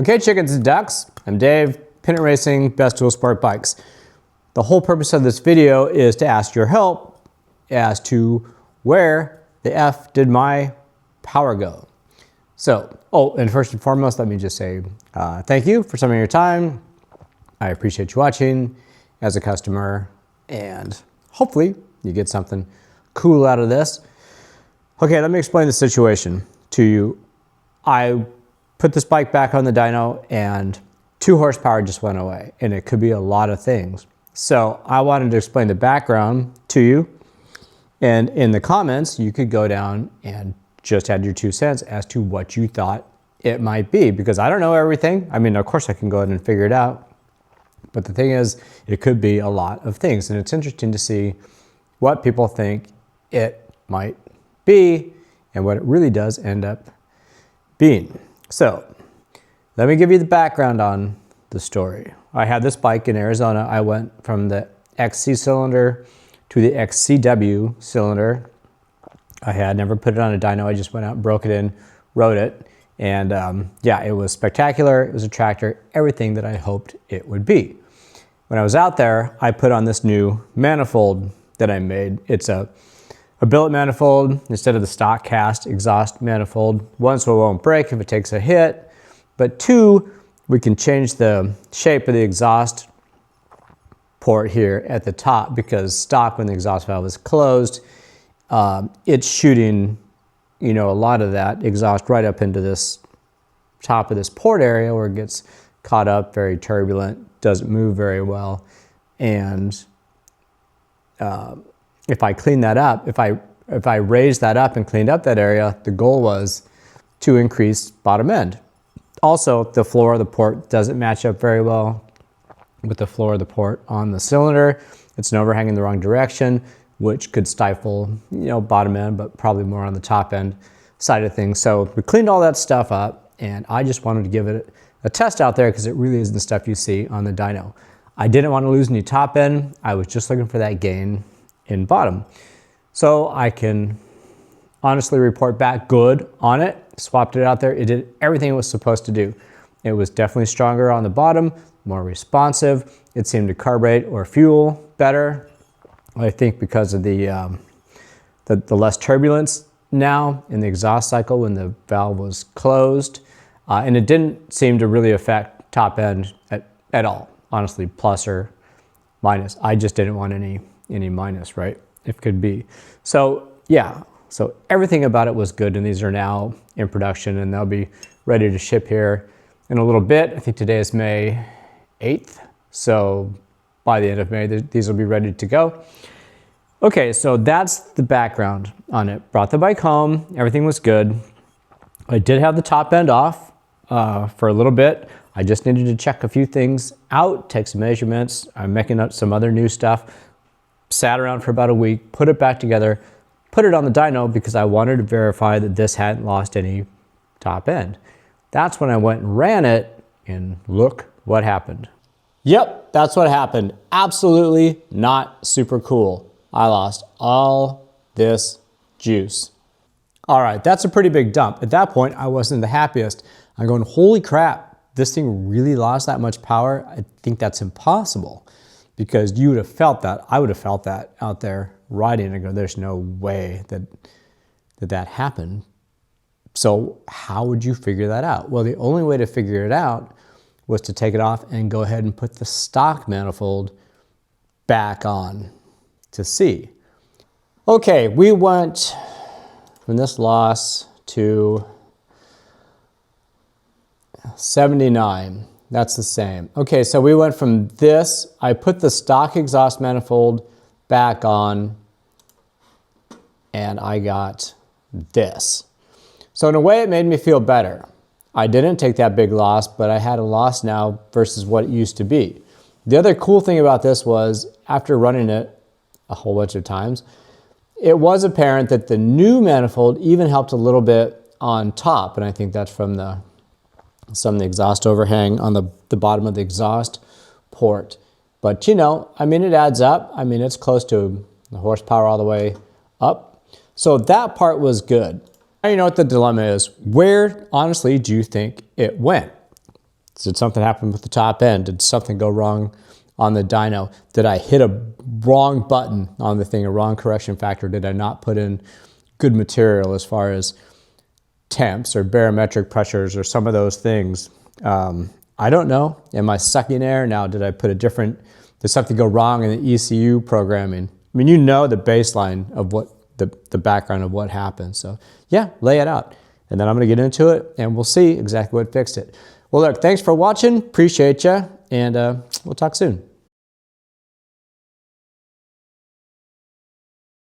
Okay, chickens and ducks, I'm Dave, Pennant Racing, Best Dual Sport Bikes. The whole purpose of this video is to ask your help as to where the F did my power go. So, and first and foremost, let me just say thank you for some of your time. I appreciate you watching as a customer, and hopefully you get something cool out of this. Okay, let me explain the situation to you. I put this bike back on the dyno and 2 horsepower just went away, and it could be a lot of things. So I wanted to explain the background to you, and in the comments you could go down and just add your 2 cents as to what you thought it might be, because I don't know everything. I mean, of course I can go ahead and figure it out, but the thing is, it could be a lot of things, and it's interesting to see what people think it might be and what it really does end up being. So let me give you the background on the story. I had this bike in Arizona. I went from the XC cylinder to the XCW cylinder. I had never put it on a dyno. I just went out, broke it in, rode it, and yeah, it was spectacular. It was a tractor, everything that I hoped it would be. When I was out there, I put on this new manifold that I made. It's a billet manifold instead of the stock cast exhaust manifold. 1, so it won't break if it takes a hit, but 2, we can change the shape of the exhaust port here at the top, because stock, when the exhaust valve is closed, it's shooting, a lot of that exhaust right up into this top of this port area where it gets caught up, very turbulent, doesn't move very well. And if I clean that up, if I raised that up and cleaned up that area, the goal was to increase bottom end. Also, the floor of the port doesn't match up very well with the floor of the port on the cylinder. It's an overhang in the wrong direction, which could stifle, bottom end, but probably more on the top end side of things. So we cleaned all that stuff up, and I just wanted to give it a test out there, because it really isn't the stuff you see on the dyno. I didn't want to lose any top end. I was just looking for that gain in bottom. So I can honestly report back good on it. Swapped it out there. It did everything it was supposed to do. It was definitely stronger on the bottom, more responsive. It seemed to carburate or fuel better. I think because of the less turbulence now in the exhaust cycle when the valve was closed. And it didn't seem to really affect top end at all, honestly, plus or minus. I just didn't want any minus, right? If could be. So yeah, so everything about it was good, and these are now in production, and they'll be ready to ship here in a little bit. I think today is May 8th, so by the end of May, these will be ready to go. Okay, so that's the background on it. Brought the bike home, everything was good. I did have the top end off for a little bit. I just needed to check a few things out, take some measurements. I'm making up some other new stuff. Sat around for about a week, put it back together, put it on the dyno because I wanted to verify that this hadn't lost any top end. That's when I went and ran it, and look what happened. Yep, that's what happened. Absolutely not super cool. I lost all this juice. All right, that's a pretty big dump. At that point, I wasn't the happiest. I'm going, holy crap, this thing really lost that much power? I think that's impossible, because you would have felt that. I would have felt that out there riding and go, there's no way that happened. So how would you figure that out? Well, the only way to figure it out was to take it off and go ahead and put the stock manifold back on to see. Okay, we went from this loss to 79. That's the same. Okay, so we went from this. I put the stock exhaust manifold back on, and I got this. So in a way, it made me feel better. I didn't take that big loss, but I had a loss now versus what it used to be. The other cool thing about this was, after running it a whole bunch of times, it was apparent that the new manifold even helped a little bit on top, and I think that's from some of the exhaust overhang on the bottom of the exhaust port. But I mean, it adds up. I mean, it's close to the horsepower all the way up. So that part was good. Now you know what the dilemma is. Where, honestly, do you think it went? Did something happen with the top end? Did something go wrong on the dyno? Did I hit a wrong button on the thing, a wrong correction factor? Did I not put in good material as far as temps or barometric pressures or some of those things? I don't know. Am I sucking air? Now, did something go wrong in the ECU programming? I mean, you know the baseline of what the background of what happened. So yeah, lay it out. And then I'm gonna get into it and we'll see exactly what fixed it. Well, look, thanks for watching. Appreciate you. And we'll talk soon.